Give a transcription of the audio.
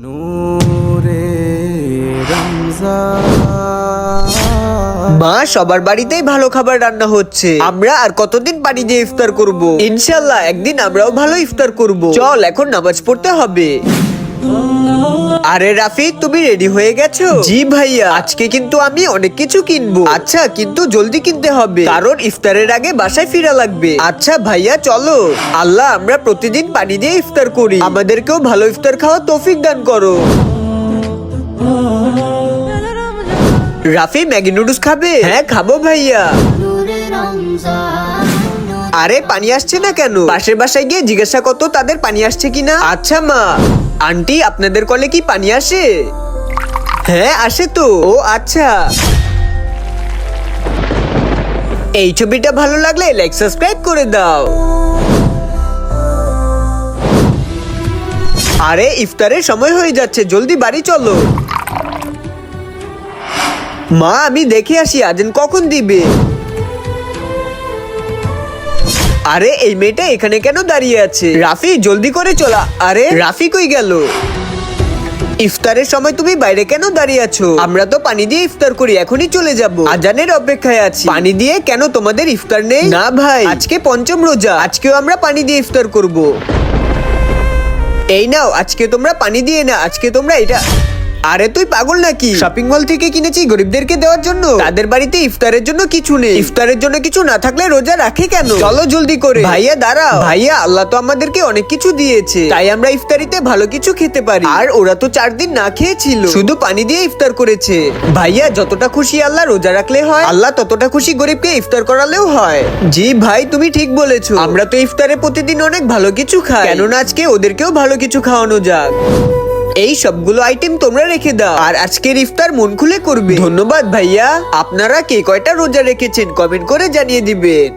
নূরে রমজান। মা, সবার বাড়িতেই ভালো খাবার রান্না হচ্ছে। আমরা আর কতদিন পানি দিয়ে ইফতার করব? ইনশাআল্লাহ একদিন আমরাও ভালো ইফতার করব। চল এখন নামাজ পড়তে হবে। আরে রাফি, তুমি রেডি হয়ে গেছো? জি ভাইয়া, আজকে কিন্তু আমি অনেক কিছু কিনবো। আচ্ছা, কিন্তু জলদি কিনতে হবে, কারণ ইফতারের আগে বাসায় ফিরা লাগবে। আচ্ছা ভাইয়া, চলো। আল্লাহ, আমরা প্রতিদিন পানি দিয়ে ইফতার করি, আমাদেরকেও ভালো ইফতার খাওয়া তৌফিক দান করো। রাফি, ম্যাগি নুডলস খাবে? হ্যাঁ খাবো ভাইয়া। আরে পানি আসছে না কেন? পাশের বাসায় গিয়ে জিজ্ঞাসা করতো তাদের পানি আসছে কিনা। আচ্ছা মা। আন্টি, আপনাদের কলে কি পানি আসে? হ্যাঁ আসে তো। ও আচ্ছা। এই ছবিটা ভালো লাগলে লাইক সাবস্ক্রাইব করে দাও। আরে ইফতারের সময় হয়ে যাচ্ছে, জলদি বাড়ি চলো। মা, আমি দেখে আসি আজান কখন দিবে। আরে এই মেয়েটা এখানে কেন দাঁড়িয়ে আছে? রাফি, জলদি করে চলা। আরে রাফি কই গেল? ইফতারের সময় তুমি বাইরে কেন দাঁড়িয়ে আছো? আমরা তো পানি দিয়ে ইফতার করি, এখনই চলে যাব। আজানের অপেক্ষায় আছি। পানি দিয়ে কেন? তোমাদের ইফতার নেই? না ভাই, আজকে পঞ্চম রোজা, আজকেও আমরা পানি দিয়ে ইফতার করব। এই নাও, আজকে তোমরা পানি দিয়ে না, আজকে তোমরা এটা। আরে তুই পাগল নাকি? শপিং মল থেকে কিনেছি গরিবদেরকে দেওয়ার জন্য। তাদের বাড়িতে ইফতারের জন্য কিছু নেই। ইফতারের জন্য কিছু না থাকলে রোজা রাখে কেন? চলো জলদি করে। ভাইয়া দাঁড়াও। ভাইয়া, আল্লাহ তো আমাদেরকে অনেক কিছু দিয়েছে, তাই আমরা ইফতারিতে ভালো কিছু খেতে পারি। আর ওরা তো 4 দিন না খেয়েছিল, শুধু পানি দিয়ে ইফতার করেছে। ভাইয়া, যতটা খুশি আল্লাহ রোজা রাখলে হয়, আল্লাহ ততটা খুশি গরিবকে ইফতার করালেও হয়। জি ভাই, তুমি ঠিক বলেছো। আমরা তো ইফতারে প্রতিদিন অনেক ভালো কিছু খাই, কেননা আজকে ওদেরকেও ভালো কিছু খাওয়ানো যাক। এই সবগুলো আইটেম তোমরা রেখে দাও, আর আজকের ইফতার মন খুলে করবে। ধন্যবাদ ভাইয়া। আপনারা কে কয়টা রোজা রেখেছেন কমেন্ট করে জানিয়ে দিবেন।